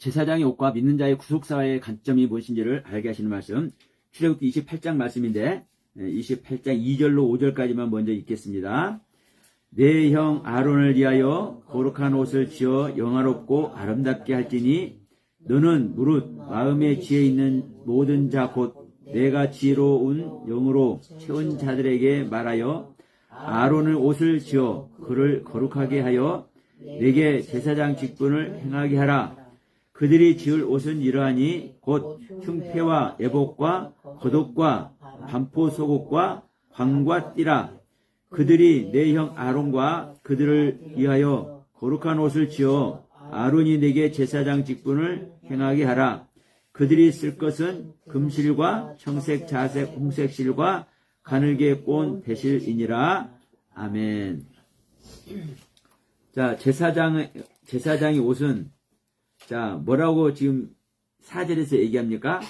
제사장의 옷과 믿는 자의 구속사의 관점이 무엇인지를 알게 하시는 말씀, 출애굽기 28장 말씀인데 28장 2절로 5절까지만 먼저 읽겠습니다. 내 형 아론을 위하여 거룩한 옷을 지어 영화롭고 아름답게 할지니 너는 무릇 마음에 지혜 있는 모든 자 곧 내가 지혜로운 영으로 채운 자들에게 말하여 아론의 옷을 지어 그를 거룩하게 하여 내게 제사장 직분을 행하게 하라. 그들이 지을 옷은 이러하니 곧 흉패와 애복과 겉옷과 반포 속옷과 광과 띠라. 그들이 내 형 아론과 그들을 위하여 거룩한 옷을 지어 아론이 내게 제사장 직분을 행하게 하라. 그들이 쓸 것은 금실과 청색, 자색, 홍색 실과 가늘게 꼰 배실이니라. 아멘. 자, 제사장의 옷은, 자, 뭐라고 지금 4절에서 얘기합니까?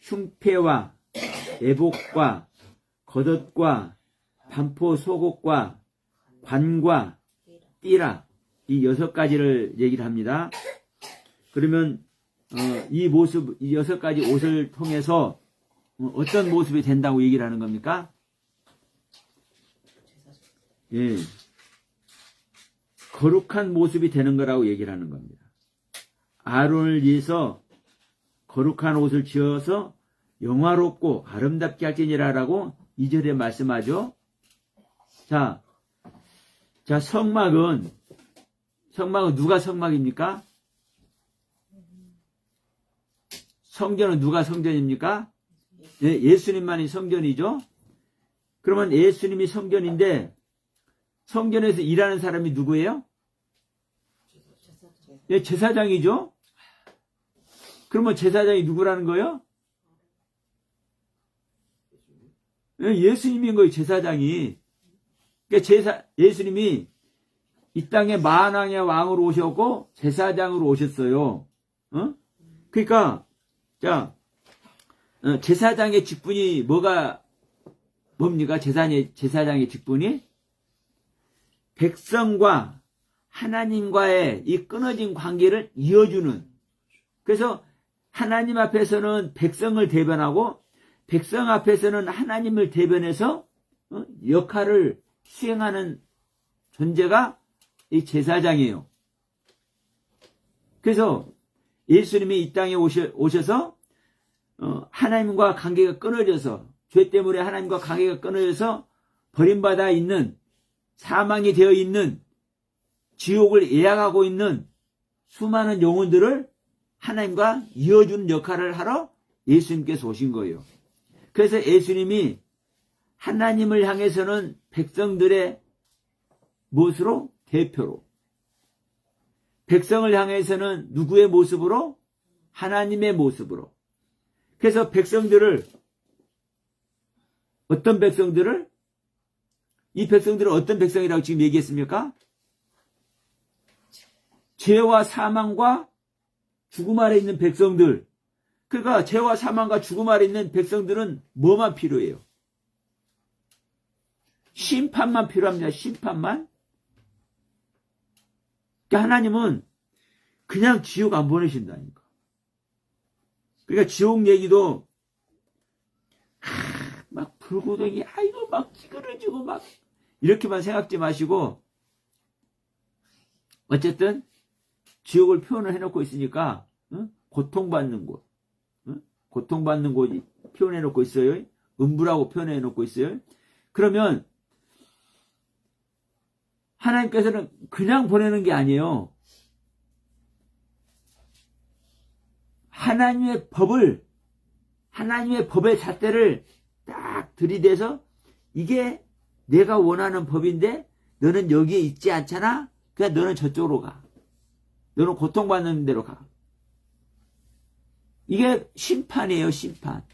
흉패와 애복과 겉옷과 반포 속옷과 관과 띠라, 이 6가지를 얘기를 합니다. 그러면 이 모습, 이 6가지 옷을 통해서 어떤 모습이 된다고 얘기를 하는 겁니까? 예, 거룩한 모습이 되는 거라고 얘기를 하는 겁니다. 아론을 위해서 거룩한 옷을 지어서 영화롭고 아름답게 할지니라라고 2절에 말씀하죠. 자, 성막은 누가 성막입니까? 성전은 누가 성전입니까? 네, 예수님만이 성전이죠. 그러면 예수님이 성전인데 성전에서 일하는 사람이 누구예요? 네, 제사장이죠. 그러면 제사장이 누구라는 거예요? 네, 예수님인 거예요, 제사장이. 그러니까 예수님이 이 땅에 만왕의 왕으로 오셨고 제사장으로 오셨어요. 그러니까 자, 제사장의 직분이 뭡니까? 제사장의 직분이 백성과 하나님과의 이 끊어진 관계를 이어주는. 그래서 하나님 앞에서는 백성을 대변하고 백성 앞에서는 하나님을 대변해서 역할을 수행하는 존재가 이 제사장이에요. 그래서 예수님이 이 땅에 오셔서 하나님과 관계가 끊어져서, 죄 때문에 하나님과 관계가 끊어져서 버림받아 있는, 사망이 되어 있는, 지옥을 예약하고 있는 수많은 영혼들을 하나님과 이어주는 역할을 하러 예수님께서 오신 거예요. 그래서 예수님이 하나님을 향해서는 백성들의 무엇으로? 대표로. 백성을 향해서는 누구의 모습으로? 하나님의 모습으로. 그래서 어떤 백성들을? 이 백성들은 어떤 백성이라고 지금 얘기했습니까? 죄와 사망과 죽음 아래 있는 백성들. 그러니까 죄와 사망과 죽음 아래 있는 백성들은 뭐만 필요해요? 심판만 필요합니다. 심판만. 그러니까 하나님은 그냥 지옥 안 보내신다니까. 그러니까 지옥 얘기도 막 불고덩이 아이고 막 찌그러지고 막 이렇게만 생각지 마시고, 어쨌든 지옥을 표현을 해놓고 있으니까 고통받는 곳, 고통받는 곳이 표현해놓고 있어요. 음부라고 표현해놓고 있어요. 그러면 하나님께서는 그냥 보내는 게 아니에요. 하나님의 법의 잣대를 딱 들이대서 이게 내가 원하는 법인데 너는 여기에 있지 않잖아? 그냥 너는 저쪽으로 가. 너는 고통받는 데로 가. 이게 심판이에요, 심판.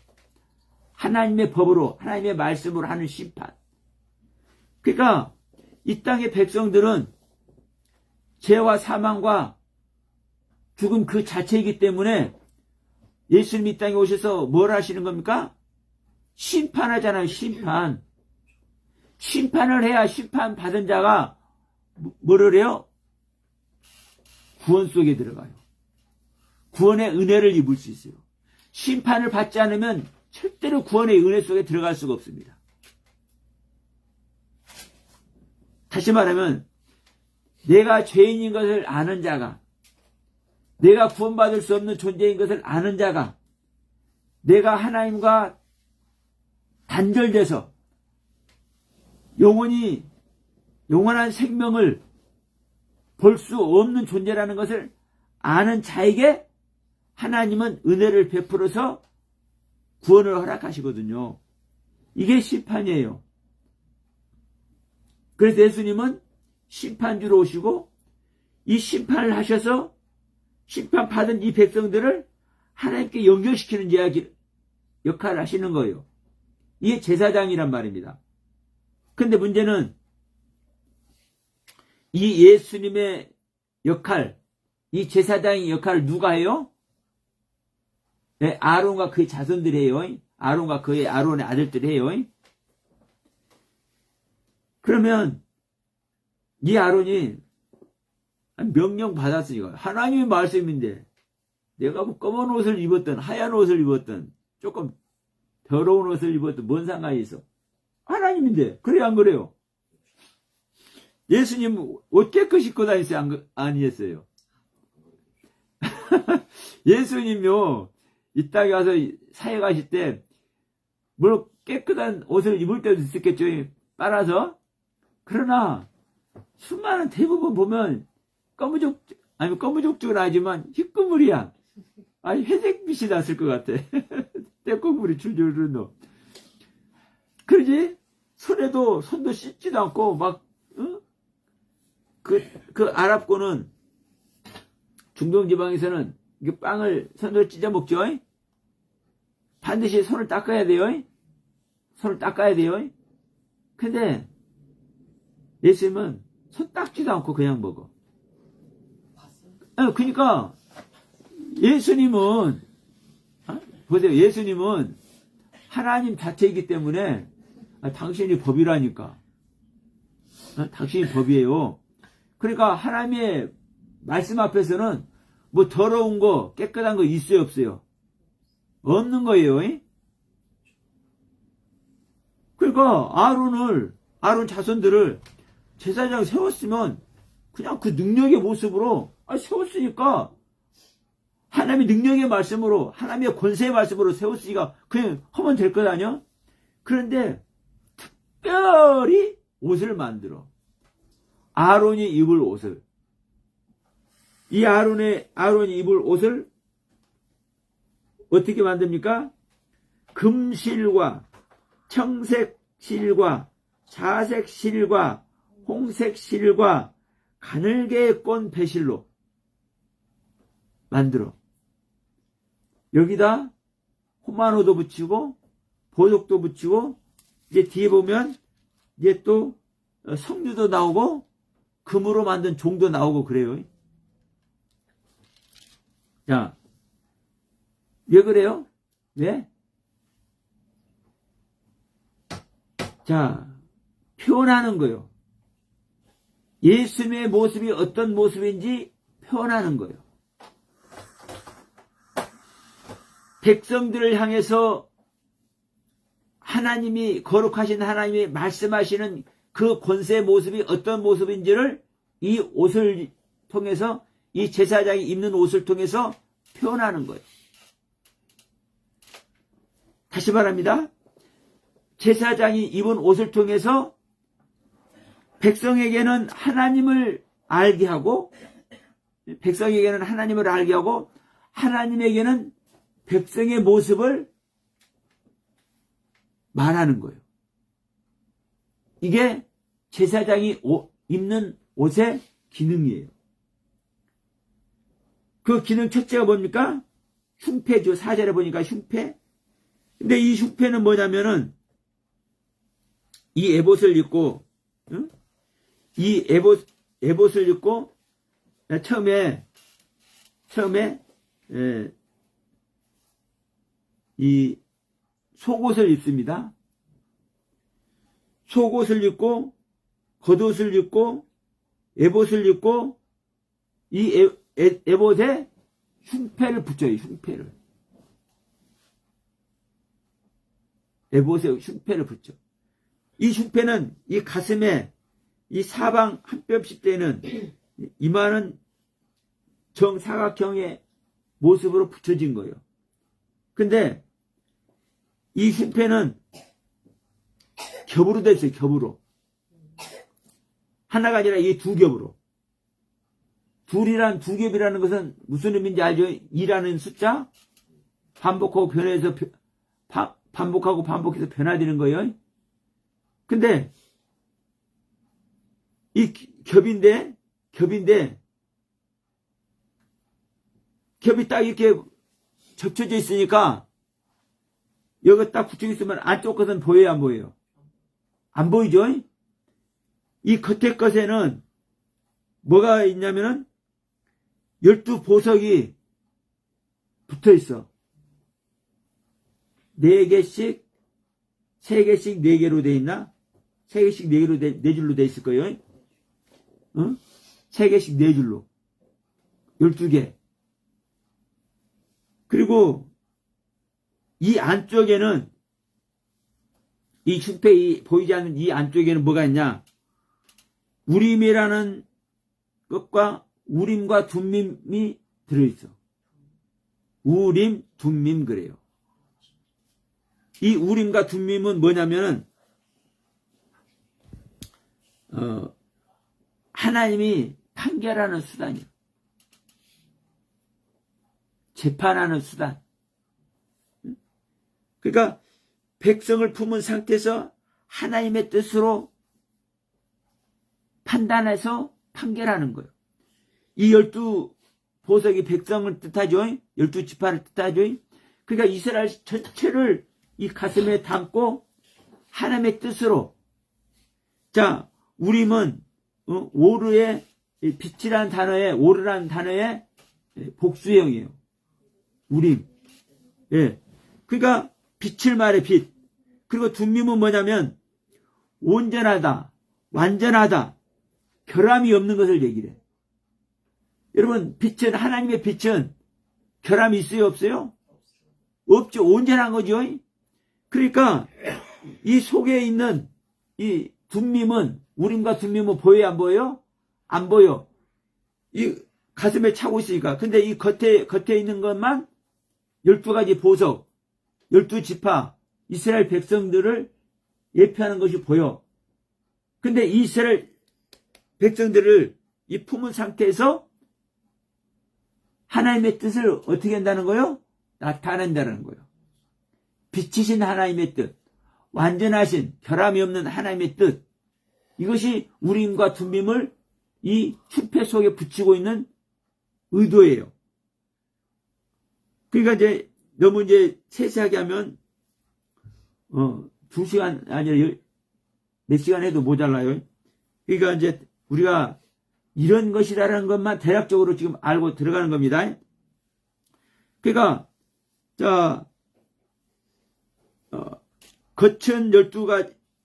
하나님의 법으로, 하나님의 말씀으로 하는 심판. 그러니까 이 땅의 백성들은 죄와 사망과 죽음 그 자체이기 때문에 예수님이 이 땅에 오셔서 뭘 하시는 겁니까? 심판하잖아요, 심판. 심판을 해야 심판 받은 자가 뭐를 해요? 구원 속에 들어가요. 구원의 은혜를 입을 수 있어요. 심판을 받지 않으면 절대로 구원의 은혜 속에 들어갈 수가 없습니다. 다시 말하면 내가 죄인인 것을 아는 자가, 내가 구원받을 수 없는 존재인 것을 아는 자가, 내가 하나님과 단절돼서 영원한 생명을 볼 수 없는 존재라는 것을 아는 자에게 하나님은 은혜를 베풀어서 구원을 허락하시거든요. 이게 심판이에요. 그래서 예수님은 심판주로 오시고 이 심판을 하셔서 심판받은 이 백성들을 하나님께 연결시키는 역할을 하시는 거예요. 이게 제사장이란 말입니다. 근데 문제는 이 예수님의 역할, 이 제사장의 역할을 누가 해요? 네, 아론과 그의 자손들이 해요. 아론과 그의 아론의 아들들이 해요. 그러면 이 아론이 명령 받았으니까 하나님의 말씀인데 내가 뭐 검은 옷을 입었든 하얀 옷을 입었든 조금 더러운 옷을 입었든 뭔 상관이 있어? 하나님인데 그래야 안 그래요? 예수님 옷 깨끗이 입고 다니세요? 아니었어요. 예수님요 이 땅에 와서 사회 가실 때 물론 깨끗한 옷을 입을 때도 있었겠죠. 빨아서. 그러나 수많은 대부분 보면 검은족죽은 아니지만 희끄물이야. 아니 회색빛이 났을 것 같아. 떼국물이 줄줄 흐르노. 그러지? 손도 씻지도 않고 막 그 아랍고는 중동 지방에서는 이게 빵을 손으로 찢어 먹죠. 반드시 손을 닦아야 돼요. 손을 닦아야 돼요. 근데 예수님은 손 닦지도 않고 그냥 먹어. 그러니까 예수님은 보세요. 예수님은 하나님 자체이기 때문에 당신이 법이라니까. 당신이 법이에요. 그러니까 하나님의 말씀 앞에서는 뭐 더러운 거 깨끗한 거 있어요 없어요? 없는 거예요. 그러니까 아론 자손들을 제사장 세웠으면 그냥 그 능력의 모습으로 세웠으니까 하나님의 능력의 말씀으로 하나님의 권세의 말씀으로 세웠으니까 그냥 하면 될 것 아니야? 그런데 특별히 옷을 만들어. 아론이 입을 옷을. 이 아론이 입을 옷을 어떻게 만듭니까? 금실과 청색실과 자색실과 홍색실과 가늘게 꼰 배실로 만들어. 여기다 호마노도 붙이고 보석도 붙이고 이제 뒤에 보면 이제 또 석류도 나오고 금으로 만든 종도 나오고 그래요. 자, 왜 그래요? 왜? 자, 표현하는 거예요. 예수님의 모습이 어떤 모습인지 표현하는 거예요. 백성들을 향해서 하나님이 거룩하신 하나님이 말씀하시는 그 권세의 모습이 어떤 모습인지를 이 옷을 통해서 이 제사장이 입는 옷을 통해서 표현하는 거예요. 다시 말합니다. 제사장이 입은 옷을 통해서 백성에게는 하나님을 알게 하고 하나님에게는 백성의 모습을 말하는 거예요. 이게 제사장이 입는 옷의 기능이에요. 그 기능 첫째가 뭡니까? 흉패죠. 4절에 보니까 흉패. 근데 이 흉패는 뭐냐면은 이 에봇을 입고 이 에봇을 입고 처음에 이 속옷을 입습니다. 속옷을 입고 겉옷을 입고 에봇을 입고 이 에봇에 흉패를 붙여요. 흉패를. 에봇에 흉패를 붙여. 이 흉패는 이 가슴에 이 사방 한 뼘씩 되는 이마는 정사각형의 모습으로 붙여진 거예요. 근데 이 흉패는 겹으로 돼 있어요. 겹으로. 하나가 아니라 이 두 겹으로. 두 겹이라는 것은 무슨 의미인지 알죠? 2라는 숫자 반복하고 변해서 반복하고 반복해서 변화되는 거예요. 근데 이 겹이 딱 이렇게 접혀져 있으니까 여기 딱 붙여 있으면 안쪽 것은 보여요, 안 보여요? 안 보이죠? 이 겉에 것에는 뭐가 있냐면은 12보석이 붙어 있어. 4개씩, 3개씩 4개로 돼 있나? 3개씩 4개로 4줄로 돼 있을 거예요. 응? 3개씩 4줄로. 12개. 그리고 이 안쪽에는 이 흉패 보이지 않는 이 안쪽에는 뭐가 있냐? 우림이라는 것과 우림과 둠밈이 들어있어. 우림, 둠밈 그래요. 이 우림과 둠밈은 뭐냐면은 하나님이 판결하는 수단이에요. 재판하는 수단. 그러니까 백성을 품은 상태에서 하나님의 뜻으로 판단해서 판결하는 거예요. 이 12보석이 백성을 뜻하죠. 12지파를 뜻하죠. 그러니까 이스라엘 전체를 이 가슴에 담고 하나님의 뜻으로. 자, 우림은 오르의 빛이라는 단어에 오르라는 단어의 복수형이에요. 우림. 예. 그러니까 빛을 말해 빛. 그리고 둠밈은 뭐냐면 온전하다, 완전하다, 결함이 없는 것을 얘기를 해. 여러분, 빛은, 하나님의 빛은 결함이 있어요, 없어요? 없죠. 온전한 거죠. 그러니까 이 속에 있는 이 둠밈은, 우림과 둠밈은 보여요, 안 보여요? 안 보여. 이 가슴에 차고 있으니까. 근데 이 겉에 있는 것만 12가지 보석, 12지파, 이스라엘 백성들을 예표하는 것이 보여. 근데 이스라엘 백성들을 이 품은 상태에서 하나님의 뜻을 어떻게 한다는 거예요? 나타낸다는 거예요. 빛이신 하나님의 뜻, 완전하신 결함이 없는 하나님의 뜻, 이것이 우림과 둠밈을 이 흉패 속에 붙이고 있는 의도예요. 그러니까 이제 너무 이제 세세하게 하면 2시간 아니라 몇 시간 해도 모자라요. 그러니까 이제 우리가 이런 것이라는 것만 대략적으로 지금 알고 들어가는 겁니다. 그러니까 자 겉은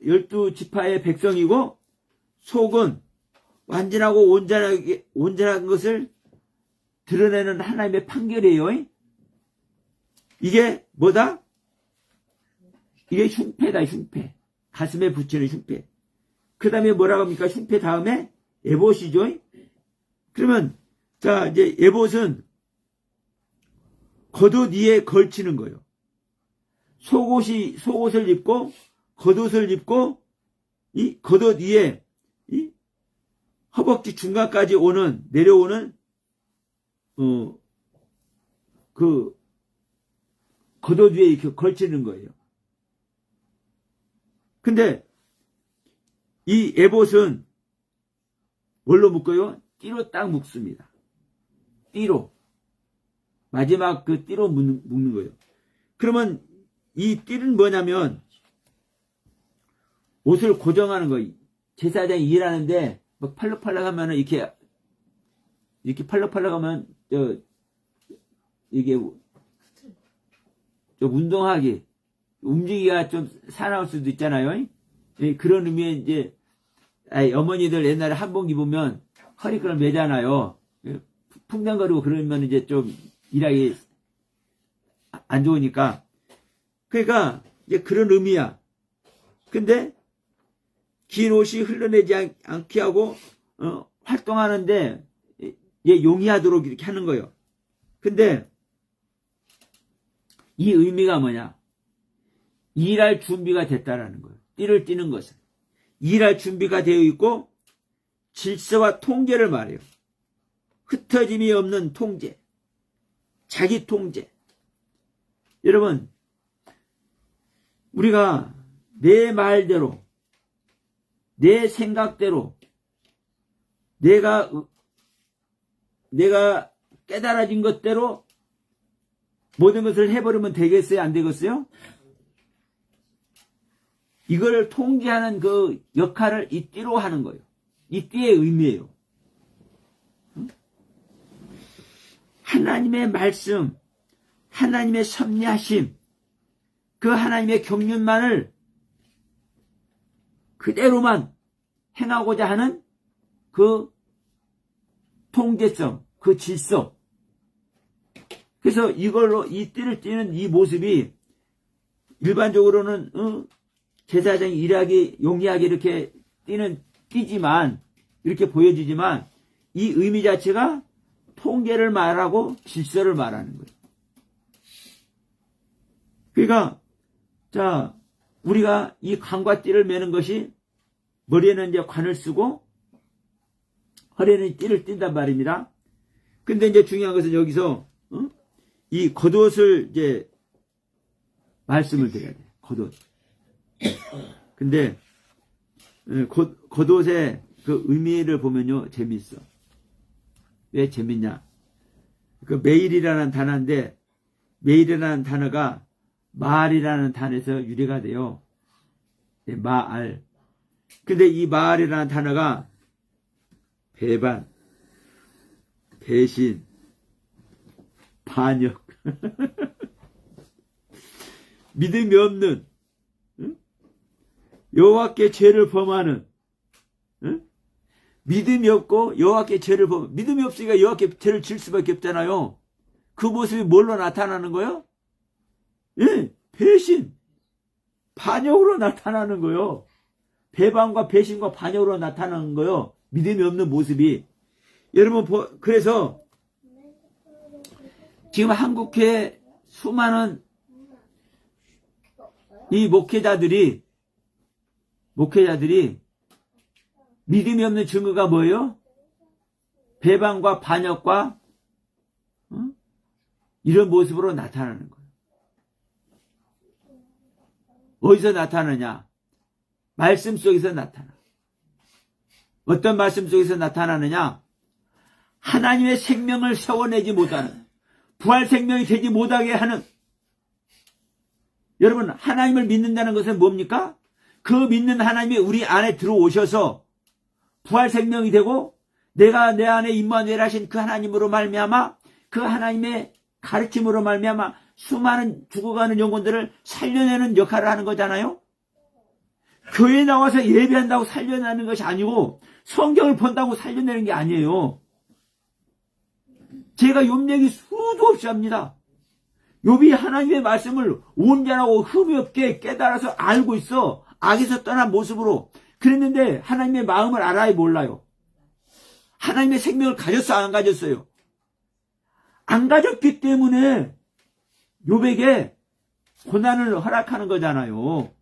12지파의 백성이고 속은 완전하고 온전한 것을 드러내는 하나님의 판결이에요. 이게 뭐다? 이게 흉패다, 흉패. 가슴에 붙이는 흉패. 그 다음에 뭐라고 합니까? 흉패 다음에 에봇이죠. 그러면 자 이제 에봇은 겉옷 위에 걸치는 거예요. 속옷을 입고 겉옷을 입고 이 겉옷 위에 이 허벅지 중간까지 내려오는 그 겉옷 위에 이렇게 걸치는 거예요. 근데 이 에봇은 뭘로 묶어요? 띠로 딱 묶습니다. 띠로. 마지막 그 띠로 묶는 거예요. 그러면 이 띠는 뭐냐면 옷을 고정하는 거예요. 제사장이 일하는데 막 팔락팔락 하면은 이렇게 팔락팔락 하면 이게 좀 운동하기, 움직이기가 좀 사나울 수도 있잖아요. 그런 의미에 이제 어머니들 옛날에 한복 입으면 허리끈을 매잖아요. 풍덩거리고 그러면 이제 좀 일하기 안 좋으니까. 그러니까 이제 그런 의미야. 근데 긴 옷이 흘러내지 않게 하고 활동하는데 용이하도록 이렇게 하는 거예요. 근데 이 의미가 뭐냐? 일할 준비가 됐다라는 거예요. 띠를 띠는 것은 일할 준비가 되어 있고 질서와 통제를 말해요. 흩어짐이 없는 통제, 자기 통제. 여러분, 우리가 내 말대로, 내 생각대로, 내가 깨달아진 것대로 모든 것을 해버리면 되겠어요? 안 되겠어요? 이걸 통제하는 그 역할을 이 띠로 하는 거예요. 이 띠의 의미예요. 하나님의 말씀, 하나님의 섭리하심, 그 하나님의 경륜만을 그대로만 행하고자 하는 그 통제성, 그 질서. 그래서 이걸로 이 띠를 띠는 이 모습이 일반적으로는 제사장이 일하기 용이하게 이렇게 띠지만 이렇게 보여지지만 이 의미 자체가 통계를 말하고 질서를 말하는 거예요. 그러니까 자 우리가 이 관과 띠를 매는 것이 머리에는 이제 관을 쓰고 허리에는 띠를 띈단 말입니다. 근데 이제 중요한 것은 여기서 이 겉옷을 이제 말씀을 드려야 돼. 겉옷. 근데 겉옷의 그 의미를 보면요 재밌어. 왜 재밌냐? 그 매일이라는 단어인데 매일이라는 단어가 말이라는 단어에서 유래가 돼요. 말. 근데 이 말이라는 단어가 배반, 배신, 반역, 믿음이 없는, 여호와께 죄를 범하는, 믿음이 없고 여호와께 죄를 범, 믿음이 없으니까 여호와께 죄를 질 수밖에 없잖아요. 그 모습이 뭘로 나타나는 거예요? 예, 배신, 반역으로 나타나는 거예요. 배반과 배신과 반역으로 나타나는 거예요. 믿음이 없는 모습이. 여러분, 그래서 지금 한국교회 수많은 이 목회자들이 믿음이 없는 증거가 뭐예요? 배반과 반역과 이런 모습으로 나타나는 거예요. 어디서 나타나냐? 말씀 속에서 나타나. 어떤 말씀 속에서 나타나느냐? 하나님의 생명을 세워내지 못하는, 부활 생명이 되지 못하게 하는. 여러분, 하나님을 믿는다는 것은 뭡니까? 그 믿는 하나님이 우리 안에 들어오셔서 부활 생명이 되고 내가 내 안에 임마누엘 하신 그 하나님으로 말미암아 그 하나님의 가르침으로 말미암아 수많은 죽어가는 영혼들을 살려내는 역할을 하는 거잖아요. 교회에 나와서 예배한다고 살려내는 것이 아니고 성경을 본다고 살려내는 게 아니에요. 제가 욥 얘기 수도 없이 합니다. 욥이 하나님의 말씀을 온전하고 흠이 없게 깨달아서 알고 있어. 악에서 떠난 모습으로. 그랬는데 하나님의 마음을 알아야 몰라요. 하나님의 생명을 가졌어 안 가졌어요? 안 가졌기 때문에 욥에게 고난을 허락하는 거잖아요.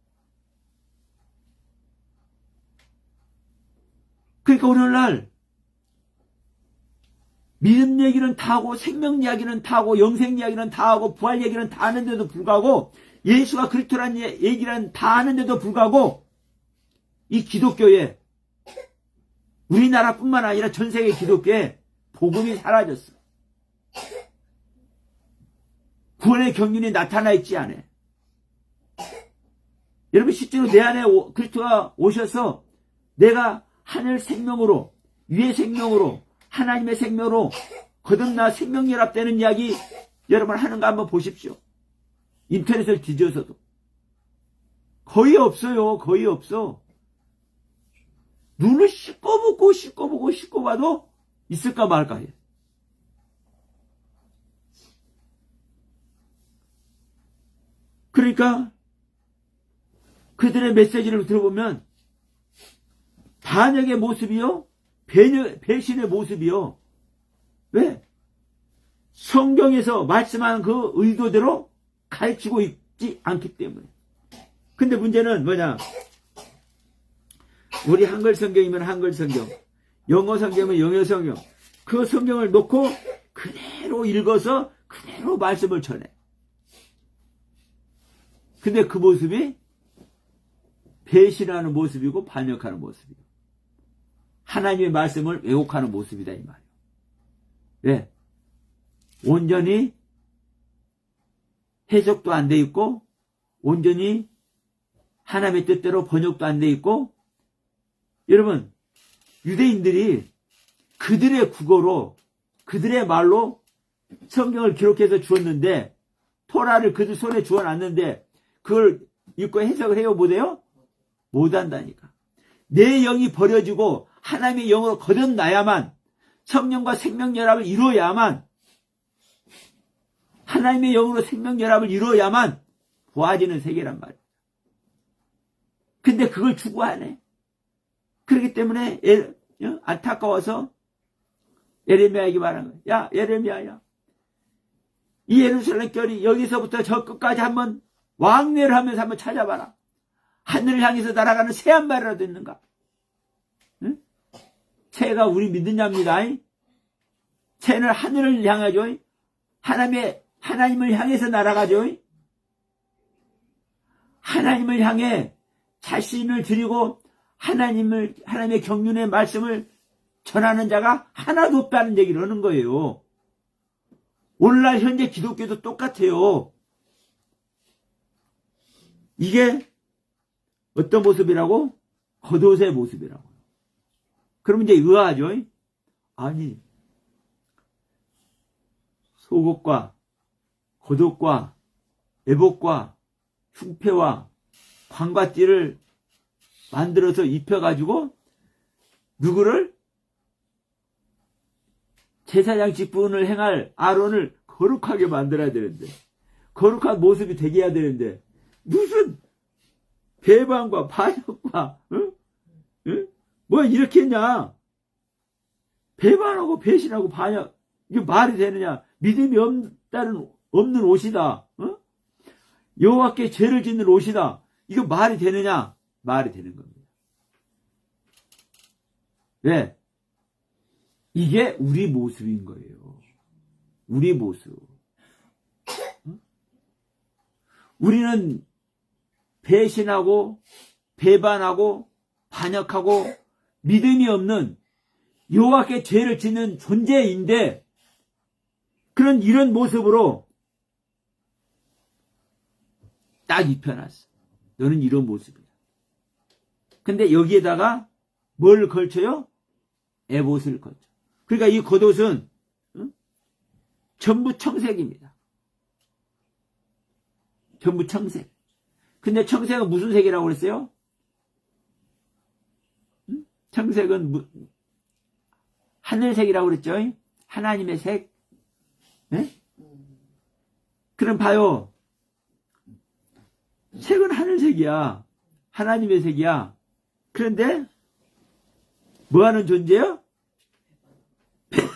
그러니까 오늘날 믿음 얘기는 다 하고 생명 이야기는 다 하고 영생 이야기는 다 하고 부활 얘기는 다 하는데도 불구하고 예수가 그리스도라는 얘기는 다 하는데도 불구하고 이 기독교에 우리나라뿐만 아니라 전 세계 기독교에 복음이 사라졌어. 구원의 경륜이 나타나 있지 않아. 여러분 실제로 내 안에 그리스도가 오셔서 내가 하늘 생명으로 위의 생명으로 하나님의 생명으로 거듭나 생명연합되는 이야기 여러분 하는 거 한번 보십시오. 인터넷을 뒤져서도 거의 없어요. 거의 없어. 눈을 씻고보고 봐도 있을까 말까 해. 그러니까 그들의 메시지를 들어보면 반역의 모습이요, 배신의 모습이요. 왜? 성경에서 말씀하는 그 의도대로 가르치고 있지 않기 때문에. 근데 문제는 뭐냐? 우리 한글 성경이면 한글 성경, 영어 성경이면 영어 성경, 그 성경을 놓고 그대로 읽어서 그대로 말씀을 전해. 근데 그 모습이 배신하는 모습이고 반역하는 모습이고 하나님의 말씀을 왜곡하는 모습이다 이 말이에요. 왜? 온전히 해석도 안 돼 있고 온전히 하나님의 뜻대로 번역도 안 돼 있고, 여러분 유대인들이 그들의 국어로 그들의 말로 성경을 기록해서 주었는데, 토라를 그들 손에 주어놨는데 그걸 읽고 해석을 해요? 못해요? 못한다니까. 내 영이 버려지고 하나님의 영으로 거듭나야만, 성령과 생명연합을 이루어야만, 하나님의 영으로 생명연합을 이루어야만 부활지는 세계란 말이에요. 근데 그걸 추구하네. 그렇기 때문에 안타까워서 예레미야에게 말한 거예요. 야 예레미야야, 이 예루살렘 결이 여기서부터 저 끝까지 한번 왕래를 하면서 한번 찾아봐라. 하늘을 향해서 날아가는 새 한 마리라도 있는가? 응? 새가 우리 믿는 자입니다. 새는 하늘을 향하죠. 하나님을 향해서 날아가죠. 하나님을 향해 자신을 드리고 하나님의 경륜의 말씀을 전하는 자가 하나도 없다는 얘기를 하는 거예요. 오늘날 현재 기독교도 똑같아요. 이게 어떤 모습이라고? 겉옷의 모습이라고. 그러면 이제 의아하죠? 아니, 속옷과 겉옷과 애복과 흉패와 관과띠를 만들어서 입혀가지고 누구를? 제사장 직분을 행할 아론을 거룩하게 만들어야 되는데, 거룩한 모습이 되게 해야 되는데 무슨 배반과 반역과 뭐 이렇게 했냐? 배반하고 배신하고 반역, 이게 말이 되느냐? 믿음이 없는 옷이다. 여호와께 죄를 짓는 옷이다. 이거 말이 되느냐? 말이 되는 겁니다. 왜? 이게 우리 모습인 거예요. 우리 모습. 우리는 배신하고 배반하고 반역하고 믿음이 없는 여호와께 죄를 짓는 존재인데, 이런 모습으로 딱 입혀놨어. 너는 이런 모습이야. 근데 여기에다가 뭘 걸쳐요? 에봇을 걸쳐. 그러니까 이 겉옷은 전부 청색입니다. 전부 청색. 근데 청색은 무슨 색이라고 그랬어요? 청색은 하늘색이라고 그랬죠? 하나님의 색. 네? 그럼 봐요. 색은 하늘색이야. 하나님의 색이야. 그런데 뭐 하는 존재요?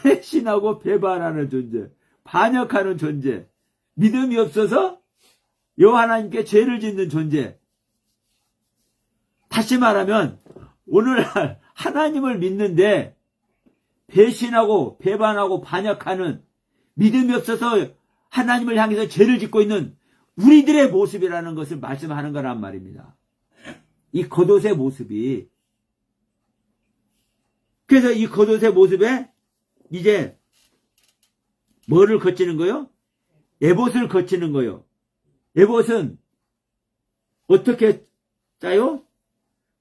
배신하고 배반하는 존재, 반역하는 존재, 믿음이 없어서 여호와 하나님께 죄를 짓는 존재. 다시 말하면 오늘날 하나님을 믿는데 배신하고 배반하고 반역하는, 믿음이 없어서 하나님을 향해서 죄를 짓고 있는 우리들의 모습이라는 것을 말씀하는 거란 말입니다. 이 겉옷의 모습이. 그래서 이 겉옷의 모습에 이제 뭐를 거치는 거요? 에봇을 거치는 거요. 에봇은 어떻게 짜요?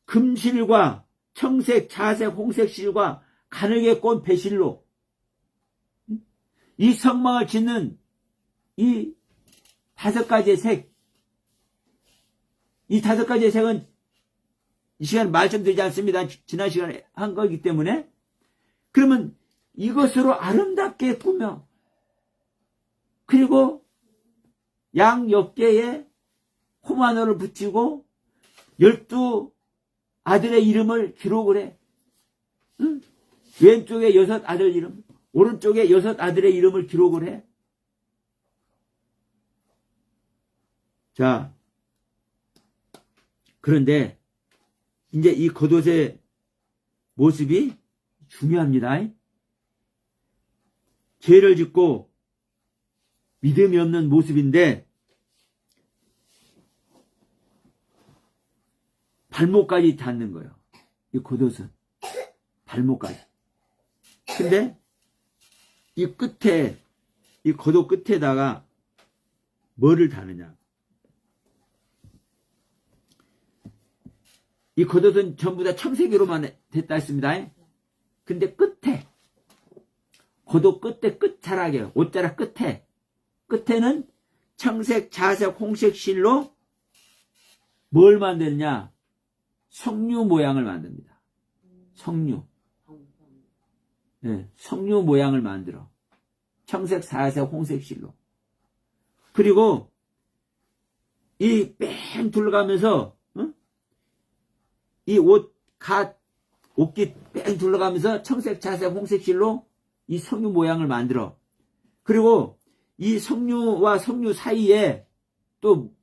금실과 청색, 자색, 홍색 실과 가늘게 꼰 배실로 이 성막을 짓는 이 5가지의 색, 이 5가지의 색은 이 시간에 말씀드리지 않습니다. 지난 시간에 한 거기 때문에. 그러면 이것으로 아름답게 꾸며, 그리고 양 옆개에 호마노를 붙이고 12 아들의 이름을 기록을 해. 응? 왼쪽에 6 아들 이름, 오른쪽에 6 아들의 이름을 기록을 해. 자, 그런데 이제 이 겉옷의 모습이 중요합니다. 죄를 짓고 믿음이 없는 모습인데 발목까지 닿는 거예요. 이 겉옷은 발목까지. 근데 이 끝에, 이 겉옷 끝에다가 뭐를 다느냐? 이 겉옷은 전부 다 청색으로만 됐다 했습니다. 근데 끝에, 겉옷 끝에, 끝자락이에요. 옷자락 끝에는 청색, 자색, 홍색 실로 뭘 만드느냐? 석류 모양을 만듭니다. 석류. 네, 석류 모양을 만들어. 청색, 자색, 홍색 실로. 그리고 이 뺑 둘러가면서 이 옷깃 뺑 둘러가면서 청색, 자색, 홍색 실로 이 석류 모양을 만들어. 그리고 이 석류와 석류 사이에 또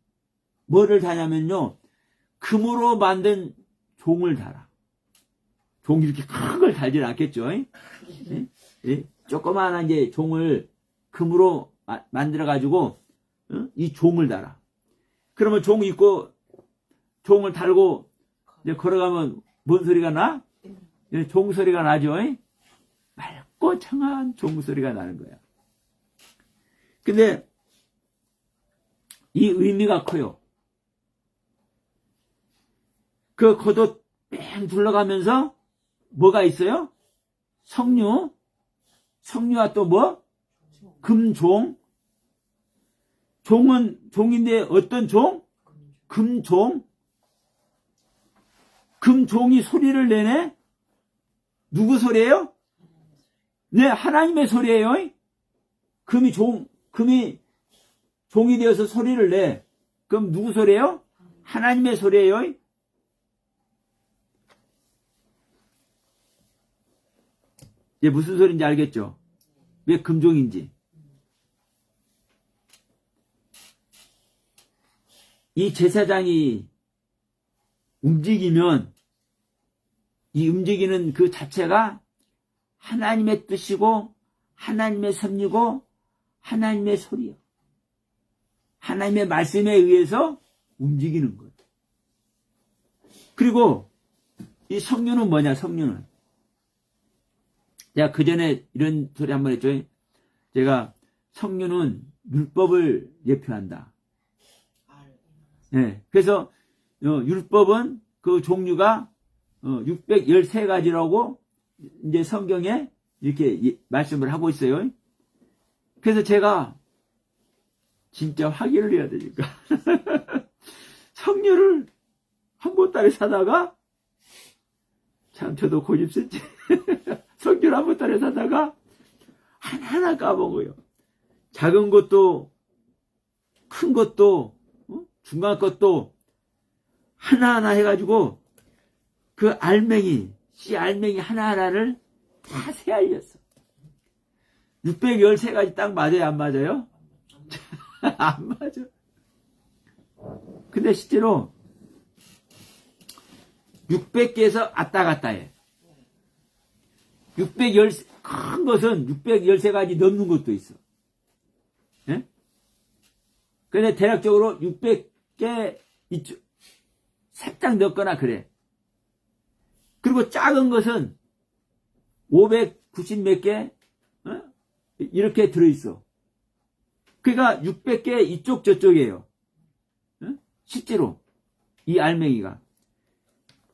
뭐를 다냐면요. 금으로 만든 종을 달아. 종이 이렇게 큰 걸 달지는 않겠죠. 조그마한 이제 종을 금으로 만들어가지고 이 종을 달아. 그러면 종 있고 종을 달고 이제 걸어가면 뭔 소리가 나? 종 소리가 나죠. 맑고 청한 종 소리가 나는 거야. 근데 이 의미가 커요. 그 겉옷 뺑 둘러가면서 뭐가 있어요? 석류, 석류와 또 뭐? 금종. 종은 종인데 어떤 종? 금종. 금종이 소리를 내네? 누구 소리예요? 네, 하나님의 소리예요. 금이 종이 되어서 소리를 내. 그럼 누구 소리예요? 하나님의 소리예요. 이제 무슨 소리인지 알겠죠? 왜 금종인지. 이 제사장이 움직이면 이 움직이는 그 자체가 하나님의 뜻이고 하나님의 섭리고 하나님의 소리요. 하나님의 말씀에 의해서 움직이는 거예요. 그리고 이 석류는 뭐냐? 석류는 제가 그 전에 이런 소리 한번 했죠. 제가 석류는 율법을 예표한다. 네, 그래서 율법은 그 종류가 613가지라고 이제 성경에 이렇게 말씀을 하고 있어요. 그래서 제가 진짜 확인을 해야 되니까 석류를 한 보따리 사다가 참 저도 고집스럽지. 석류를 한 보따리 사다가 하나하나 까먹어요. 작은 것도 큰 것도 중간 것도 하나하나 해가지고 그 알맹이, 씨 알맹이 하나하나를 다 세알렸어. 613가지 딱 맞아요? 안 맞아요? 안 맞아. 근데 실제로 600개에서 왔다 갔다 해. 큰 것은 613가지 넘는 것도 있어. 예? 근데 대략적으로 600개 이쪽 살짝 넣거나 그래. 그리고 작은 것은 590 몇 개 이렇게 들어있어. 그러니까 600개 이쪽 저쪽이에요. 실제로 이 알맹이가.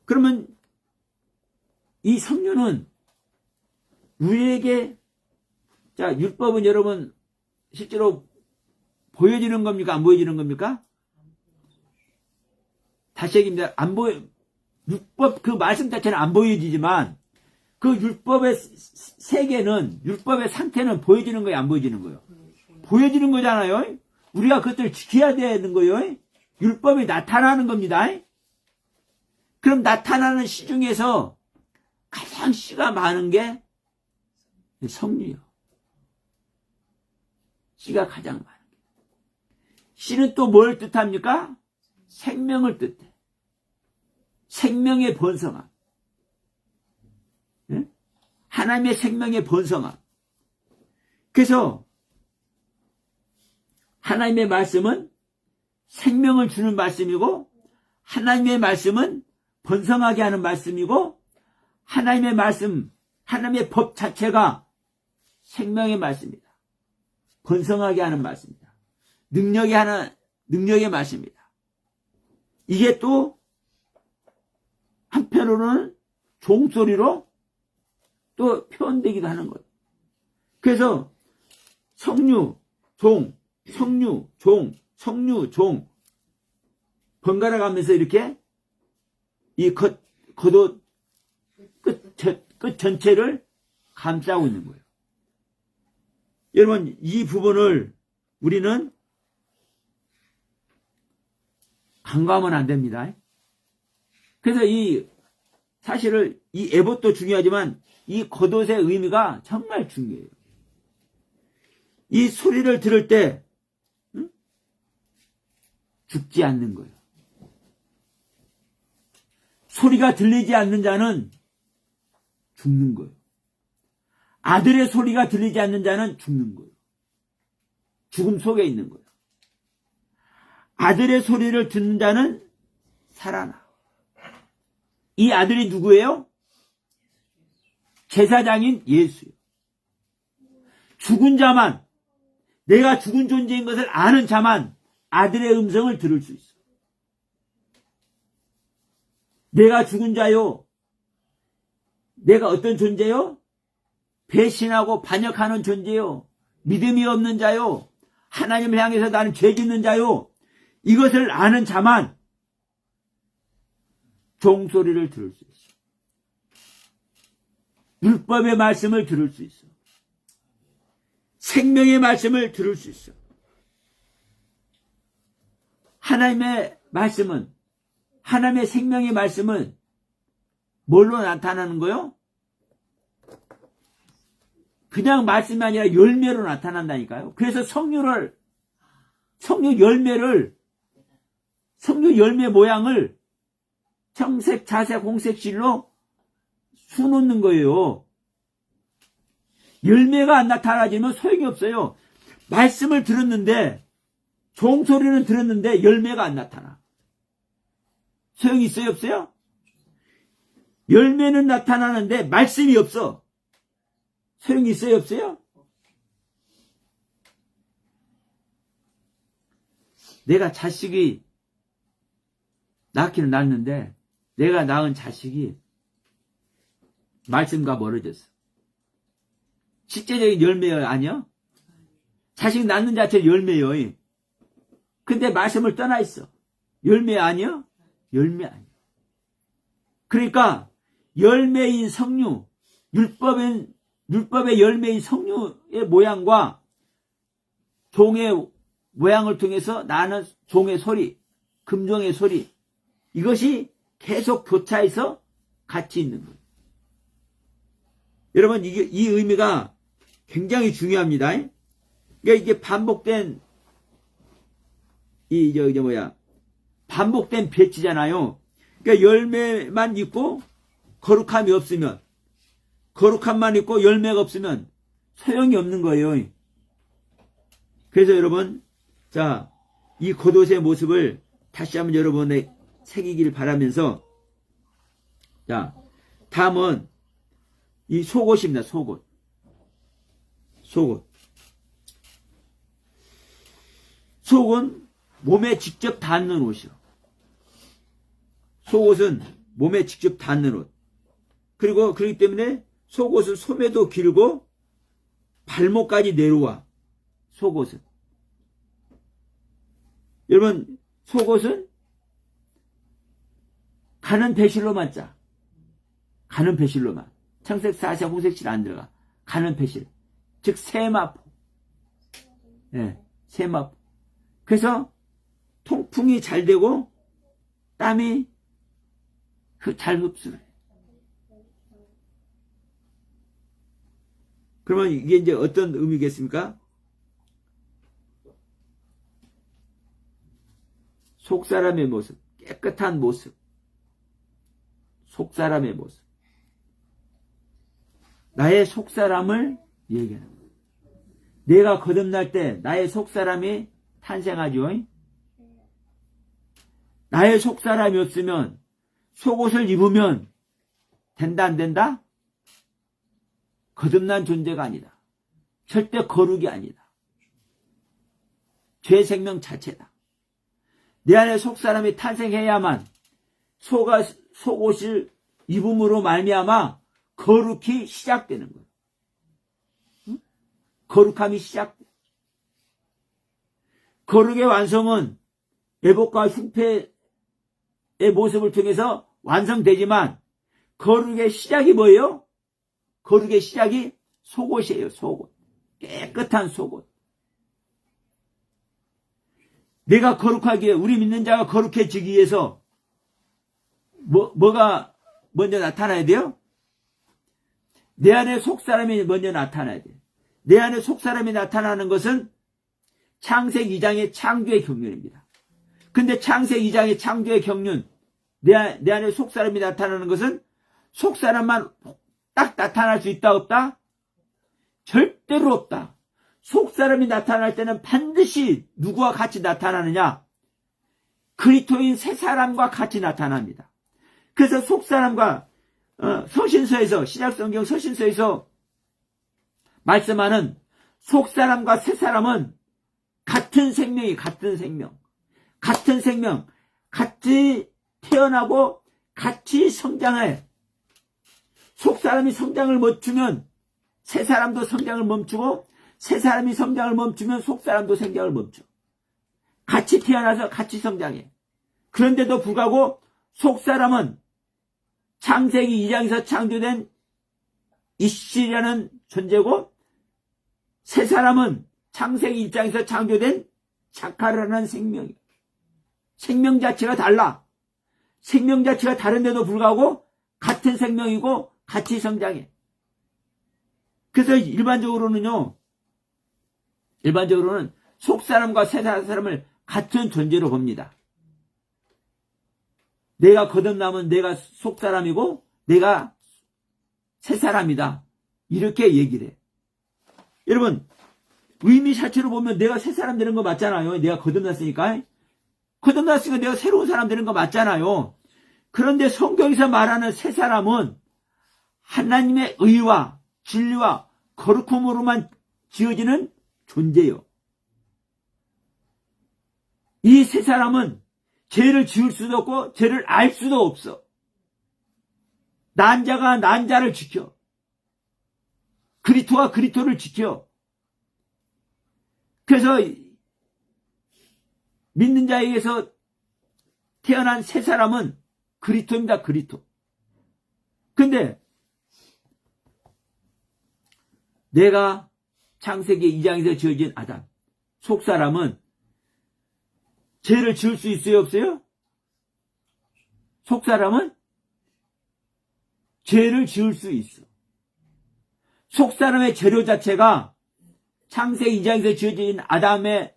그러면 이 석류는 우리에게, 자, 율법은 여러분 실제로 보여지는 겁니까? 안 보여지는 겁니까? 다시 얘기합니다. 안 보여, 율법 그 말씀 자체는 안 보여지지만 그 율법의 세계는, 율법의 상태는 보여지는 거예요? 안 보여지는 거예요? 보여지는 거잖아요. 우리가 그것들을 지켜야 되는 거예요. 율법이 나타나는 겁니다. 그럼 나타나는 시 중에서 가장 씨가 많은 게 성류요. 씨가 가장 많은 게. 씨는 또 뭘 뜻합니까? 생명을 뜻해. 생명의 번성함. 예? 하나님의 생명의 번성함. 그래서 하나님의 말씀은 생명을 주는 말씀이고, 하나님의 말씀은 번성하게 하는 말씀이고, 하나님의 말씀, 하나님의 법 자체가 생명의 말씀입니다. 번성하게 하는 말씀입니다. 능력의 말씀입니다. 이게 또 한편으로는 종소리로 또 표현되기도 하는 거예요. 그래서 성류, 종, 성류, 종, 성류, 종 번갈아 가면서 이렇게 이 겉옷 끝 전체를 감싸고 있는 거예요. 여러분, 이 부분을 우리는 간과하면 안 됩니다. 그래서 사실은 이 에봇도 중요하지만 이 겉옷의 의미가 정말 중요해요. 이 소리를 들을 때 죽지 않는 거예요. 소리가 들리지 않는 자는 죽는 거예요. 아들의 소리가 들리지 않는 자는 죽는 거예요. 죽음 속에 있는 거예요. 아들의 소리를 듣는 자는 살아나. 이 아들이 누구예요? 제사장인 예수예요. 죽은 자만, 내가 죽은 존재인 것을 아는 자만 아들의 음성을 들을 수 있어. 내가 죽은 자요. 내가 어떤 존재요? 배신하고 반역하는 존재요. 믿음이 없는 자요. 하나님을 향해서 나는 죄 짓는 자요. 이것을 아는 자만 종소리를 들을 수 있어. 율법의 말씀을 들을 수 있어. 생명의 말씀을 들을 수 있어. 하나님의 말씀은, 하나님의 생명의 말씀은 뭘로 나타나는 거요? 그냥 말씀이 아니라 열매로 나타난다니까요. 그래서 성류 열매 모양을 청색, 자색, 홍색 실로 수놓는 거예요. 열매가 안 나타나지면 소용이 없어요. 말씀을 들었는데, 종소리는 들었는데 열매가 안 나타나. 소용이 있어요, 없어요? 열매는 나타나는데 말씀이 없어. 소용이 있어요, 없어요? 내가 자식이 낳기는 낳았는데 내가 낳은 자식이 말씀과 멀어졌어. 실제적인 열매요, 아니요? 자식 낳는 자체는 열매요. 근데 말씀을 떠나 있어. 열매 아니요? 열매 아니요. 그러니까 열매인 성류, 율법의 열매인 성류의 모양과 종의 모양을 통해서 나는 종의 소리, 금종의 소리, 이것이 계속 교차해서 같이 있는 거예요. 여러분, 이 의미가 굉장히 중요합니다. 그러니까 이게 반복된 반복된 배치잖아요. 그러니까 열매만 있고 거룩함이 없으면, 거룩함만 있고 열매가 없으면 소용이 없는 거예요. 그래서 여러분, 자, 이 겉옷의 모습을 다시 한번 여러분의 새기길 바라면서, 자, 다음은 이 속옷입니다. 속옷. 속은 몸에 직접 닿는 옷이요. 속옷은 몸에 직접 닿는 옷. 그렇기 때문에 속옷은 소매도 길고 발목까지 내려와. 속옷은. 여러분, 속옷은 가는 배실로만 짜. 가는 배실로만. 청색, 사색, 홍색실 안 들어가. 가는 배실. 즉 세마포. 예, 세마포. 그래서 통풍이 잘 되고 땀이 잘 흡수해. 그러면 이게 이제 어떤 의미겠습니까? 속사람의 모습, 깨끗한 모습, 속사람의 모습. 나의 속사람을 얘기하는 거예요. 내가 거듭날 때 나의 속사람이 탄생하죠. 나의 속사람이 없으면 속옷을 입으면 된다 안 된다? 거듭난 존재가 아니다. 절대 거룩이 아니다. 죄 생명 자체다. 내 안에 속사람이 탄생해야만 속옷을 입음으로 말미암아 거룩이 시작되는 거예요. 응? 거룩함이 시작돼. 거룩의 완성은 애복과 흉패의 모습을 통해서 완성되지만 거룩의 시작이 뭐예요? 거룩의 시작이 속옷이에요. 속옷. 깨끗한 속옷. 내가 거룩하게, 우리 믿는 자가 거룩해지기 위해서 뭐가 먼저 나타나야 돼요? 내 안에 속사람이 먼저 나타나야 돼요. 내 안에 속사람이 나타나는 것은 창세기 2장의 창조의 경륜입니다. 근데 창세기 2장의 창조의 경륜, 내 안에 속사람이 나타나는 것은 속사람만 딱 나타날 수 있다 없다? 절대로 없다. 속사람이 나타날 때는 반드시 누구와 같이 나타나느냐? 그리스도인 새 사람과 같이 나타납니다. 그래서 속사람과 서신서에서, 신약성경 서신서에서 말씀하는 속사람과 새 사람은 같은 생명이 같은 생명. 같은 생명. 같이 태어나고 같이 성장해. 속사람이 성장을 멈추면 새 사람도 성장을 멈추고 새 사람이 성장을 멈추면 속사람도 성장을 멈춰. 같이 태어나서 같이 성장해. 그런데도 불구하고 속사람은 창세기 2장에서 창조된 이씨라는 존재고 새 사람은 창세기 1장에서 창조된 자카라는 생명이에요. 생명 자체가 달라. 생명 자체가 다른데도 불구하고 같은 생명이고 같이 성장해. 그래서 일반적으로는 속사람과 새 사람을 같은 존재로 봅니다. 내가 거듭나면 내가 속사람이고 내가 새 사람이다. 이렇게 얘기를 해. 여러분, 의미 자체로 보면 내가 새 사람 되는 거 맞잖아요. 내가 거듭났으니까. 거듭났으니까 내가 새로운 사람 되는 거 맞잖아요. 그런데 성경에서 말하는 새 사람은 하나님의 의와 진리와 거룩함으로만 지어지는 존재요. 이 새 사람은 죄를 지을 수도 없고 죄를 알 수도 없어. 난자가 난자를 지켜. 그리스도가 그리스도를 지켜. 그래서 믿는 자에게서 태어난 새 사람은 그리스도입니다. 그리스도. 근데 내가 창세기 2장에서 지어진 아담, 속사람은 죄를 지을 수 있어요? 없어요? 속사람은 죄를 지을 수 있어. 속사람의 재료 자체가 창세기 2장에서 지어진 아담의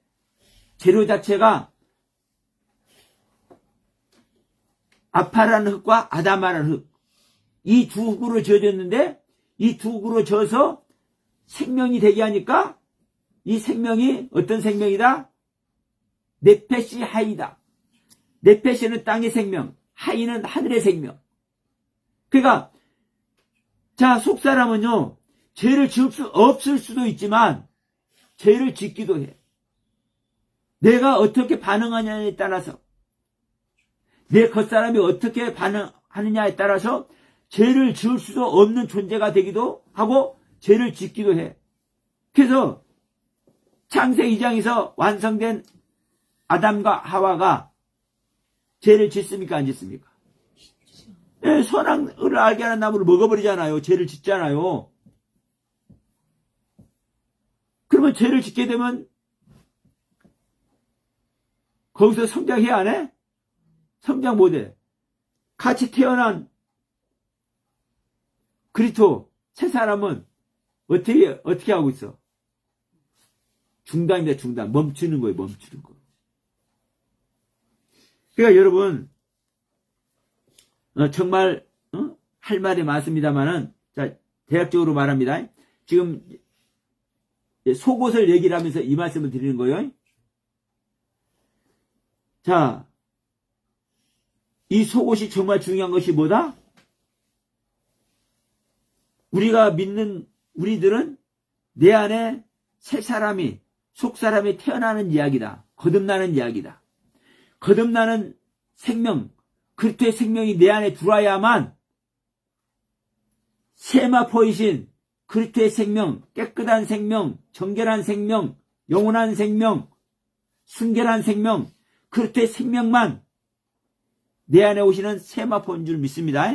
재료 자체가 아파라는 흙과 아담아라는 흙, 이 두 흙으로 지어졌는데 이 두 흙으로 져서 생명이 되게 하니까 이 생명이 어떤 생명이다? 네페시 하이다. 네페시는 땅의 생명, 하이는 하늘의 생명. 그러니까 자, 속사람은요, 죄를 지을 수 없을 수도 있지만 죄를 짓기도 해. 내가 어떻게 반응하냐에 따라서, 내 겉사람이 어떻게 반응하느냐에 따라서 죄를 지을 수도 없는 존재가 되기도 하고 죄를 짓기도 해. 그래서 창세기 2장에서 완성된 아담과 하와가 죄를 짓습니까? 안 짓습니까? 예, 선악을 알게 하는 나무를 먹어버리잖아요. 죄를 짓잖아요. 그러면 죄를 짓게 되면 거기서 성장해야 안 해? 성장 못해. 같이 태어난 그리스도 세 사람은 어떻게 하고 있어? 중단입니다, 중단. 멈추는 거예요, 멈추는 거. 그러니까 여러분, 정말, 할 말이 많습니다만은, 자, 대략적으로 말합니다. 지금, 속옷을 얘기를 하면서 이 말씀을 드리는 거예요. 자, 이 속옷이 정말 중요한 것이 뭐다? 우리가 믿는 우리들은 내 안에 새 사람이, 속 사람이 태어나는 이야기다. 거듭나는 이야기다. 거듭나는 생명, 그리스도의 생명이 내 안에 들어와야만 세마포이신 그리스도의 생명, 깨끗한 생명, 정결한 생명, 영원한 생명, 순결한 생명, 그리스도의 생명만 내 안에 오시는 세마포인 줄 믿습니다.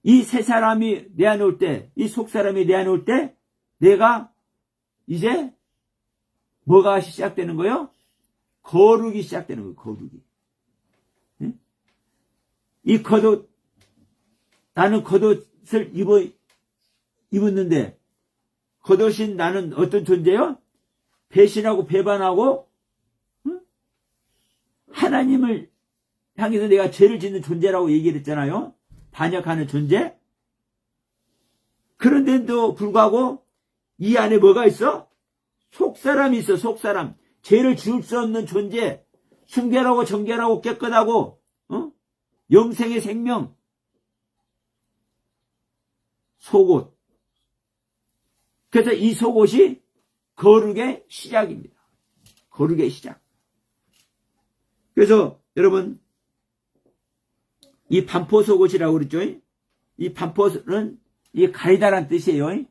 이 세 사람이 내 안에 올 때, 이 속 사람이 내 안에 올 때, 내가 이제 뭐가 시작되는 거예요? 거룩이 시작되는 거예요, 거룩이. 이 겉옷, 나는 겉옷을 입었는데, 겉옷인 나는 어떤 존재요? 배신하고 배반하고, 하나님을 향해서 내가 죄를 짓는 존재라고 얘기를 했잖아요. 반역하는 존재. 그런데도 불구하고 이 안에 뭐가 있어? 속사람이 있어. 속사람. 죄를 지을 수 없는 존재. 순결하고 정결하고 깨끗하고 영생의 생명. 속옷. 그래서 이 속옷이 거룩의 시작입니다. 거룩의 시작. 그래서 여러분, 이 반포 속옷이라고 그랬죠? 이 반포는 이 가리다란 뜻이에요.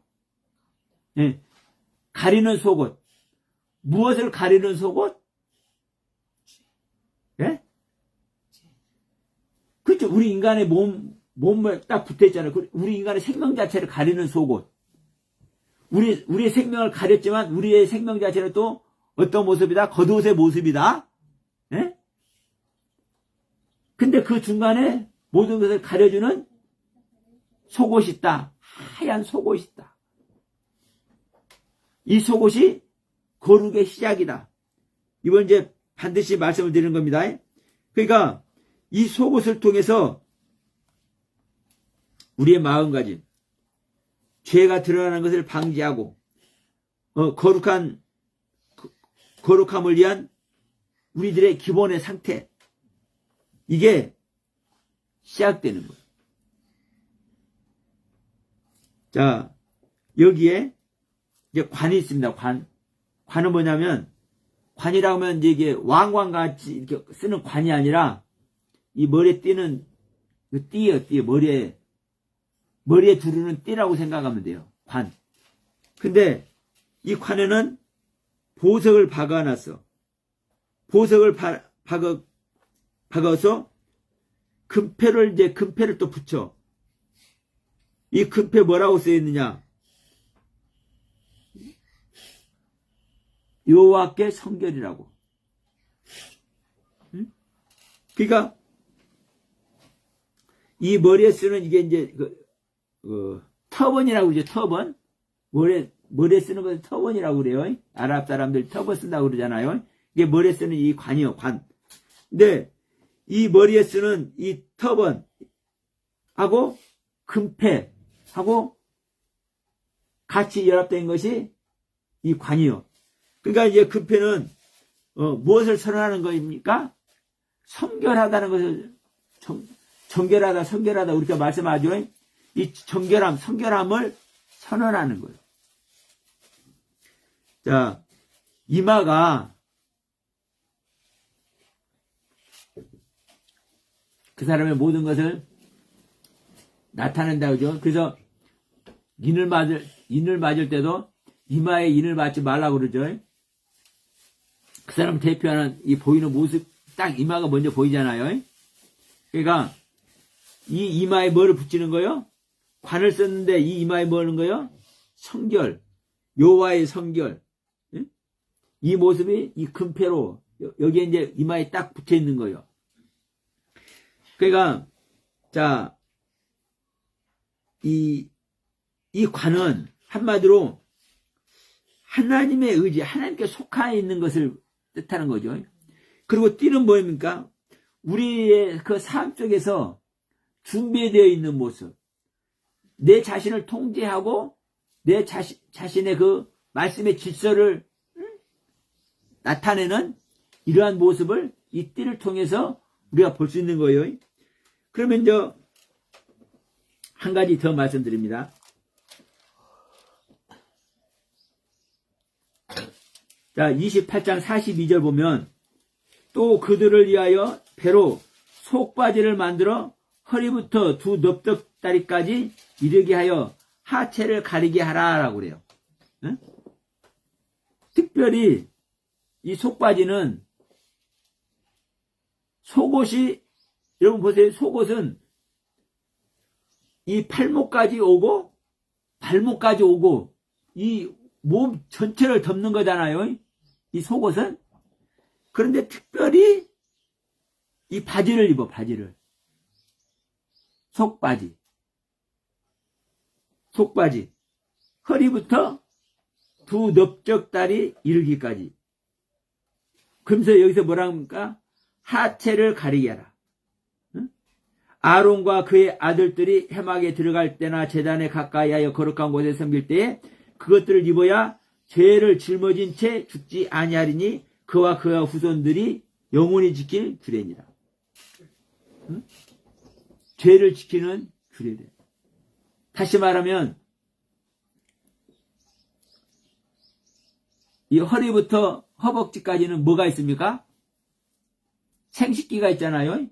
네. 가리는 속옷. 무엇을 가리는 속옷? 예? 그렇죠. 우리 인간의 몸에 딱 붙어 있잖아요. 우리 인간의 생명 자체를 가리는 속옷. 우리의 생명을 가렸지만 우리의 생명 자체는 또 어떤 모습이다? 겉옷의 모습이다. 예? 근데 그 중간에 모든 것을 가려주는 속옷이 있다. 하얀 속옷이 있다. 이 속옷이 거룩의 시작이다. 이번 이제 반드시 말씀을 드리는 겁니다. 그러니까 이 속옷을 통해서 우리의 마음가짐, 죄가 드러나는 것을 방지하고 거룩함을 위한 우리들의 기본의 상태, 이게 시작되는 거예요. 자, 여기에 이제 관이 있습니다. 관은 뭐냐면, 관이라고 하면 이제 이게 왕관같이 이렇게 쓰는 관이 아니라, 이 머리에 띠는, 띠예요, 띠. 머리에 두르는 띠라고 생각하면 돼요. 관. 근데, 이 관에는 보석을 박아놨어. 보석을 박아서, 금패를 또 붙여. 이 금패 뭐라고 써있느냐? 여호와께 성결이라고. 응? 그러니까 이 머리에 쓰는 이게 이제 터번이라고 그러죠. 터번. 머리에 쓰는 것을 터번이라고 그래요. 아랍 사람들 터번 쓴다고 그러잖아요. 이게 머리에 쓰는 이 관이요, 관. 근데 이 머리에 쓰는 이 터번하고 금패하고 같이 연합된 것이 이 관이요. 그러니까 이제 금패는 무엇을 선언하는 것입니까? 성결하다는 것을 정결하다, 성결하다 우리가 말씀하죠. 이 정결함, 성결함을 선언하는 거예요. 자, 이마가 그 사람의 모든 것을 나타낸다, 그죠? 그래서 인을 맞을 때도 이마에 인을 맞지 말라고 그러죠. 그 사람 대표하는 이 보이는 모습, 딱 이마가 먼저 보이잖아요. 그러니까 이 이마에 뭐를 붙이는 거요? 관을 썼는데 이 이마에 뭐 하는 거요? 성결, 여호와의 성결. 이 모습이 이 금패로 여기에 이제 이마에 딱 붙여 있는 거예요. 그러니까, 자, 이 관은 한마디로 하나님의 의지, 하나님께 속하여 있는 것을 뜻하는 거죠. 그리고 띠는 뭐입니까? 우리의 그 삶 속에서 준비되어 있는 모습, 내 자신을 통제하고 내 자신의 그 말씀의 질서를 나타내는 이러한 모습을 이 띠를 통해서 우리가 볼 수 있는 거예요. 그러면 이제 한 가지 더 말씀드립니다. 자, 28장 42절 보면 또 그들을 위하여 배로 속바지를 만들어 허리부터 두 넙떡다리까지 이르게 하여 하체를 가리게 하라라고 그래요. 응? 특별히 이 속바지는 속옷이, 여러분 보세요. 속옷은 이 팔목까지 오고 발목까지 오고 이 몸 전체를 덮는 거잖아요. 이 속옷은. 그런데 특별히 이 바지를 입어, 바지를. 속바지. 속바지. 허리부터 두 넓적다리 이르기까지. 그러면서 여기서 뭐라 합니까? 하체를 가리게 하라. 응? 아론과 그의 아들들이 회막에 들어갈 때나 제단에 가까이 하여 거룩한 곳에 섬길 때에 그것들을 입어야 죄를 짊어진 채 죽지 아니하리니 그와 그의 후손들이 영원히 지킬 규례니라. 응? 죄를 지키는 규례래. 다시 말하면 이 허리부터 허벅지까지는 뭐가 있습니까? 생식기가 있잖아요.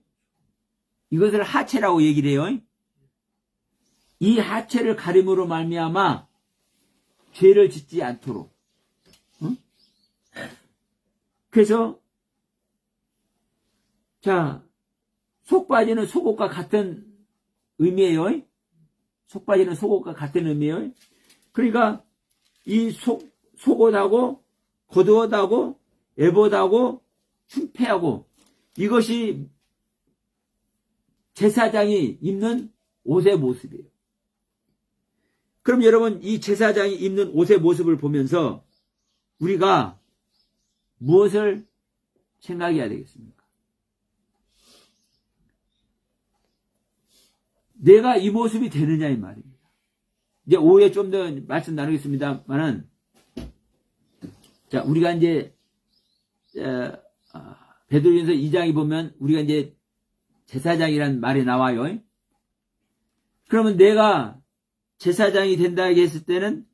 이것을 하체라고 얘기를 해요. 이 하체를 가림으로 말미암아 죄를 짓지 않도록. 응? 그래서 자, 속바지는 속옷과 같은 의미예요. 속바지는 속옷과 같은 의미예요. 그러니까 이 속옷하고 겉옷하고 에봇하고 흉패하고 이것이 제사장이 입는 옷의 모습이에요. 그럼 여러분 이 제사장이 입는 옷의 모습을 보면서 우리가 무엇을 생각해야 되겠습니까? 내가 이 모습이 되느냐 이 말입니다. 이제 오후에 좀 더 말씀 나누겠습니다만은 자 우리가 이제 베드로전서 2장에 보면 우리가 이제 제사장이라는 말이 나와요. 그러면 내가 제사장이 된다 했을 때는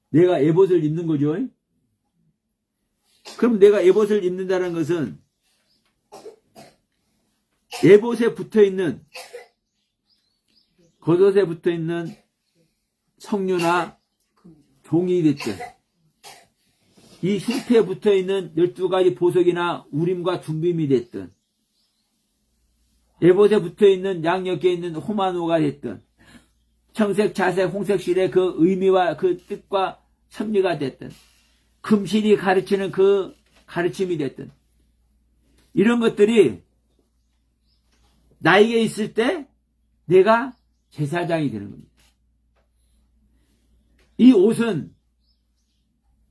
내가 에봇을 입는 거죠. 그럼 내가 에봇을 입는다는 것은 에봇에 붙어있는 겉옷에 붙어있는 석류나 종이 됐든 이 흉패에 붙어있는 12가지 보석이나 우림과 둠빔이 됐든 에봇에 붙어있는 양옆에 있는 호마노가 됐든 청색, 자색, 홍색실의 그 의미와 그 뜻과 섭리가 됐든 금실이 가르치는 그 가르침이 됐든 이런 것들이 나에게 있을 때 내가 제사장이 되는 겁니다. 이 옷은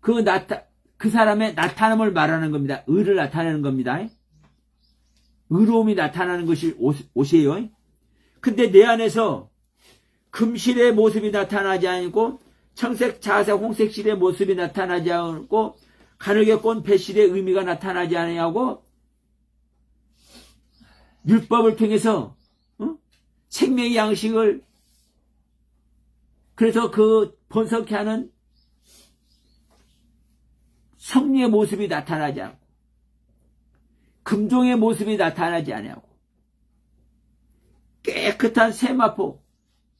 그 사람의 나타남을 말하는 겁니다. 의를 나타내는 겁니다. 의로움이 나타나는 것이 옷이에요. 근데 내 안에서 금실의 모습이 나타나지 않고 청색, 자색, 홍색실의 모습이 나타나지 않고 가늘게 꼰 배실의 의미가 나타나지 않냐고 율법을 통해서 생명의 양식을 그래서 그 번성케 하는 성리의 모습이 나타나지 않고 금종의 모습이 나타나지 않냐고 깨끗한 세마포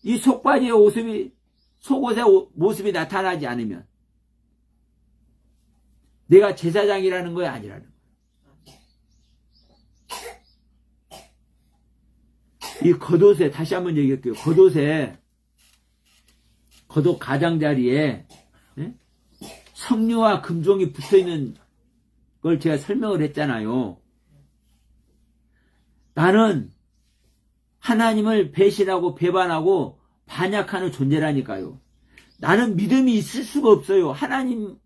이 속바지의 모습이 속옷의 모습이 나타나지 않으면 내가 제사장이라는 거야 아니라는 거야. 이 겉옷에 다시 한번 얘기할게요. 겉옷에 겉옷 가장자리에 석류와 금종이 붙어있는 걸 제가 설명을 했잖아요. 나는 하나님을 배신하고 배반하고 반역하는 존재라니까요. 나는 믿음이 있을 수가 없어요. 하나님을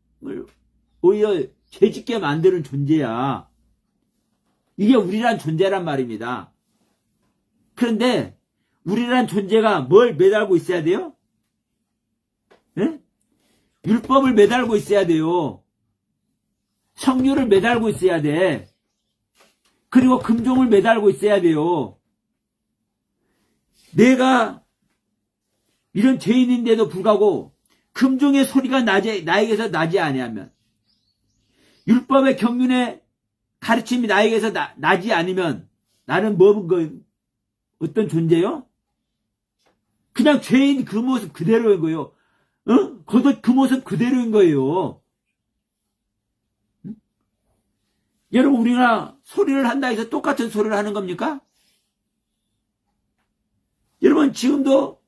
오히려 죄짓게 만드는 존재야. 이게 우리란 존재란 말입니다. 그런데 우리란 존재가 뭘 매달고 있어야 돼요? 네? 율법을 매달고 있어야 돼요. 성류를 매달고 있어야 돼. 그리고 금종을 매달고 있어야 돼요. 내가 이런 죄인인데도 불구하고 금종의 소리가 나에게서 나지 아니하면, 율법의 경륜의 가르침이 나에게서 나지 않으면 나는 어떤 존재요? 그냥 죄인 그 모습 그대로인 거예요. 겉옷 그 모습 그대로인 거예요. 여러분, 우리가 소리를 한다 해서 똑같은 소리를 하는 겁니까? 여러분, 지금도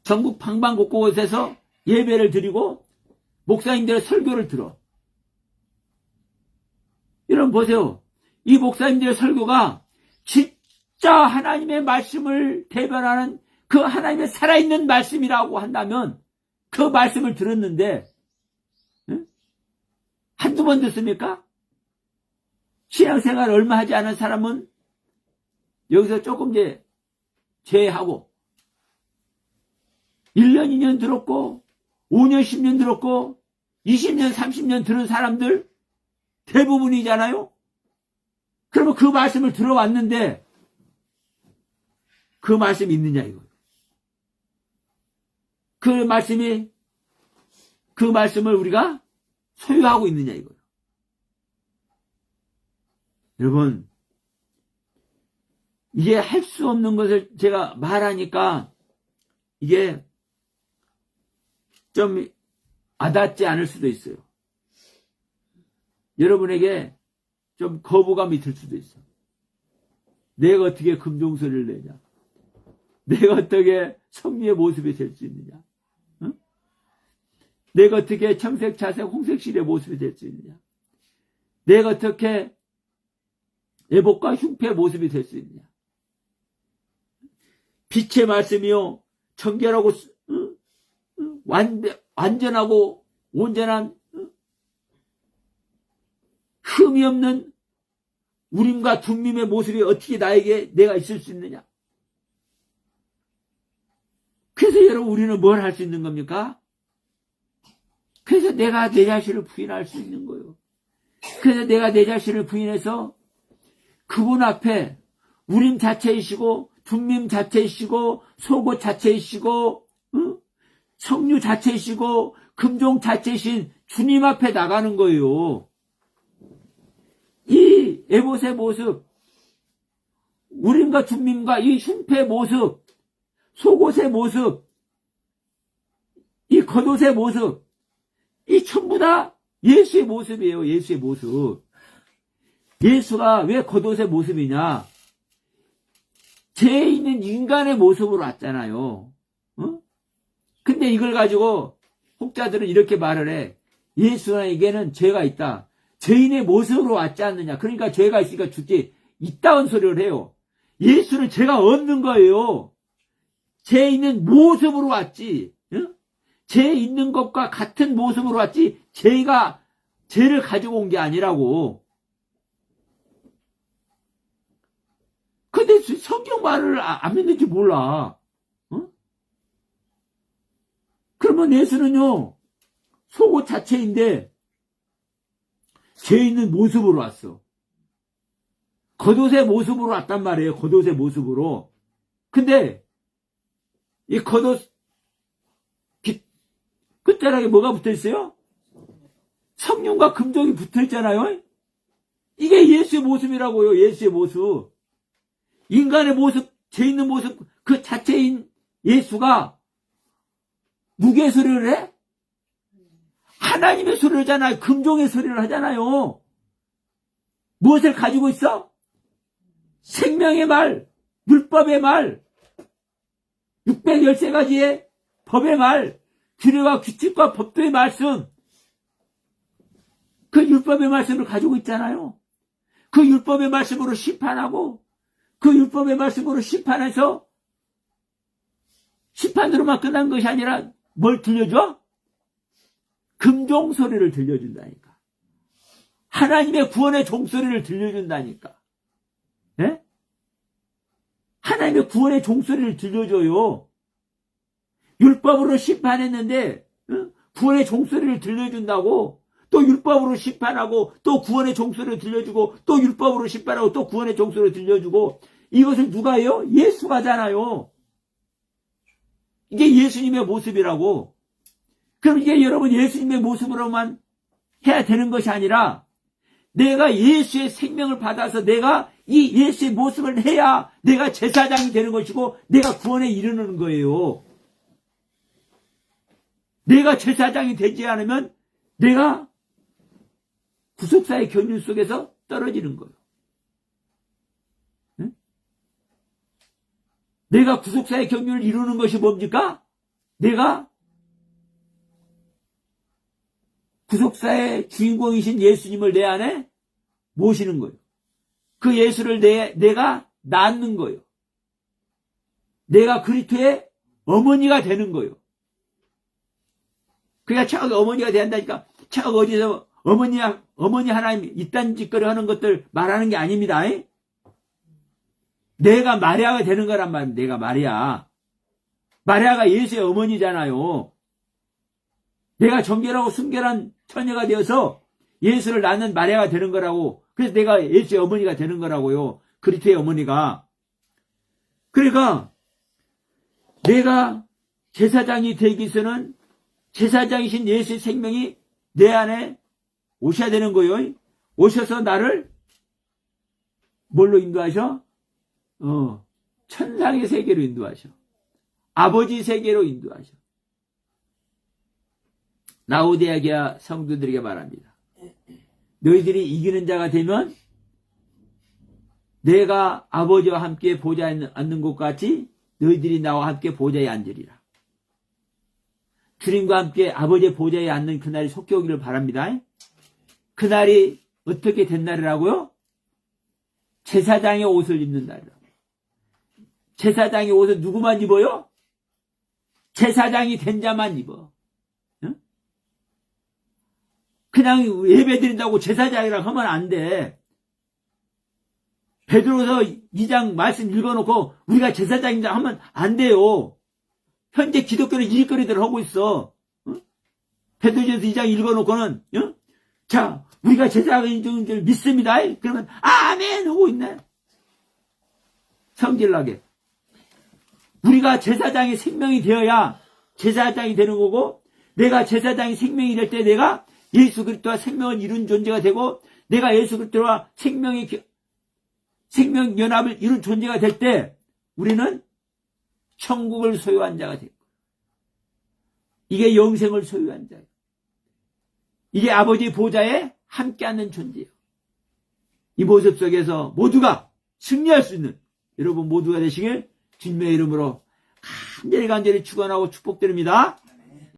전국 방방곡곡에서 예배를 드리고 목사님들의 설교를 들어. 여러분 보세요. 이 목사님들의 설교가 진짜 하나님의 말씀을 대변하는 그 하나님의 살아있는 말씀이라고 한다면 그 말씀을 들었는데 한두 번 듣습니까? 신앙생활 얼마 하지 않은 사람은 여기서 조금 이제 제외하고 1년, 2년 들었고 5년, 10년 들었고 20년, 30년 들은 사람들 대부분이잖아요. 그러면 그 말씀을 들어왔는데 그 말씀이 있느냐 이거예요. 그 말씀을 우리가 소유하고 있느냐 이거예요. 여러분, 이게 할 수 없는 것을 제가 말하니까 이게 좀 와닿지 않을 수도 있어요. 여러분에게 좀 거부감이 들 수도 있어요. 내가 어떻게 금종소리를 내냐? 내가 어떻게 성리의 모습이 될 수 있느냐? 응? 내가 어떻게 청색, 자색, 홍색실의 모습이 될 수 있느냐? 내가 어떻게 애복과 흉패의 모습이 될 수 있느냐? 빛의 말씀이요, 정결하고 완전하고 온전한 흠이 없는 우림과 둠밈의 모습이 어떻게 내가 있을 수 있느냐? 그래서 여러분, 우리는 뭘 할 수 있는 겁니까? 그래서 내가 내 자신을 부인할 수 있는 거예요. 그래서 내가 내 자신을 부인해서 그분 앞에 우림 자체이시고 둠밈 자체이시고 속옷 자체이시고 성류 자체이시고 금종 자체이신 주님 앞에 나가는 거예요. 이 에봇의 모습, 우림과 둠밈과 이 흉패의 모습, 속옷의 모습, 이 겉옷의 모습, 이 전부 다 예수의 모습이에요. 예수의 모습. 예수가 왜 겉옷의 모습이냐? 죄에 있는 인간의 모습으로 왔잖아요. 근데 이걸 가지고 혹자들은 이렇게 말을 해. 예수에게는 죄가 있다. 죄인의 모습으로 왔지 않느냐. 그러니까 죄가 있으니까 죽지. 이따운 소리를 해요. 예수는 죄가 없는 거예요. 죄 있는 모습으로 왔지. 죄 있는 것과 같은 모습으로 왔지. 죄를 가지고 온 게 아니라고. 근데 성경 말을 안 믿는지 몰라. 그러면 예수는요, 속옷 자체인데 죄 있는 모습으로 왔어. 겉옷의 모습으로 왔단 말이에요. 겉옷의 모습으로. 근데 이 겉옷 끝자락에 뭐가 붙어있어요? 성령과 금종이 붙어있잖아요. 이게 예수의 모습이라고요. 예수의 모습. 인간의 모습, 죄 있는 모습 그 자체인 예수가 누구의 소리를 해? 하나님의 소리를 하잖아요. 금종의 소리를 하잖아요. 무엇을 가지고 있어? 생명의 말, 율법의 말, 613가지의 법의 말, 규례와 규칙과 법도의 말씀. 그 율법의 말씀을 가지고 있잖아요. 그 율법의 말씀으로 심판하고 그 율법의 말씀으로 심판해서 심판으로만 끝난 것이 아니라 뭘 들려줘? 금종 소리를 들려준다니까. 하나님의 구원의 종소리를 들려준다니까. 예? 하나님의 구원의 종소리를 들려줘요. 율법으로 심판했는데 구원의 종소리를 들려준다고. 또 율법으로 심판하고 또 구원의 종소리를 들려주고 또 율법으로 심판하고 또 구원의 종소리를 들려주고. 이것을 누가 해요? 예수가 하잖아요. 이게 예수님의 모습이라고. 그럼 이게 여러분 예수님의 모습으로만 해야 되는 것이 아니라 내가 예수의 생명을 받아서 내가 이 예수의 모습을 해야 내가 제사장이 되는 것이고 내가 구원에 이르는 거예요. 내가 제사장이 되지 않으면 내가 구속사의 경륜 속에서 떨어지는 거예요. 응? 내가 구속사의 경륜을 이루는 것이 뭡니까? 내가 구속사의 주인공이신 예수님을 내 안에 모시는 거예요. 그 예수를 내가 낳는 거예요. 내가 그리스도의 어머니가 되는 거예요. 그러니까 차가 어머니가 돼야 한다니까. 차가 어디서 어머니 하나님 이딴 짓거리 하는 것들 말하는 게 아닙니다. 내가 마리아가 되는 거란 말입니다. 내가 마리아가 예수의 어머니잖아요. 내가 정결하고 순결한 처녀가 되어서 예수를 낳는 마리아가 되는 거라고. 그래서 내가 예수의 어머니가 되는 거라고요. 그리스도의 어머니가. 그러니까 내가 제사장이 되기 위해서는 제사장이신 예수의 생명이 내 안에 오셔야 되는 거예요. 오셔서 나를 뭘로 인도하셔? 천상의 세계로 인도하셔. 아버지 세계로 인도하셔. 라오디게아 성도들에게 말합니다. 너희들이 이기는 자가 되면 내가 아버지와 함께 보좌에 앉는 것 같이 너희들이 나와 함께 보좌에 앉으리라. 주님과 함께 아버지의 보좌에 앉는 그날이 속히 오기를 바랍니다. 그날이 어떻게 된 날이라고요? 제사장의 옷을 입는 날이라고. 제사장의 옷을 누구만 입어요? 제사장이 된 자만 입어. 응? 그냥 예배 드린다고 제사장이라고 하면 안 돼. 베드로서 2장 말씀 읽어놓고 우리가 제사장이다 하면 안 돼요. 현재 기독교는 일거리대로 하고 있어. 응? 베드로서 2장 읽어놓고는 응? 자, 우리가 제사장인 줄 믿습니다. 그러면 아멘 하고 있네. 성질나게. 우리가 제사장의 생명이 되어야 제사장이 되는 거고, 내가 제사장의 생명이 될 때 내가 예수 그리스도와 생명을 이룬 존재가 되고, 내가 예수 그리스도와 생명 연합을 이룬 존재가 될 때 우리는 천국을 소유한 자가 되고, 이게 영생을 소유한 자예요. 이게 아버지 보좌에 함께 앉는 존재예요. 이 모습 속에서 모두가 승리할 수 있는 여러분 모두가 되시길 주님의 이름으로 간절히 축원하고 축복드립니다.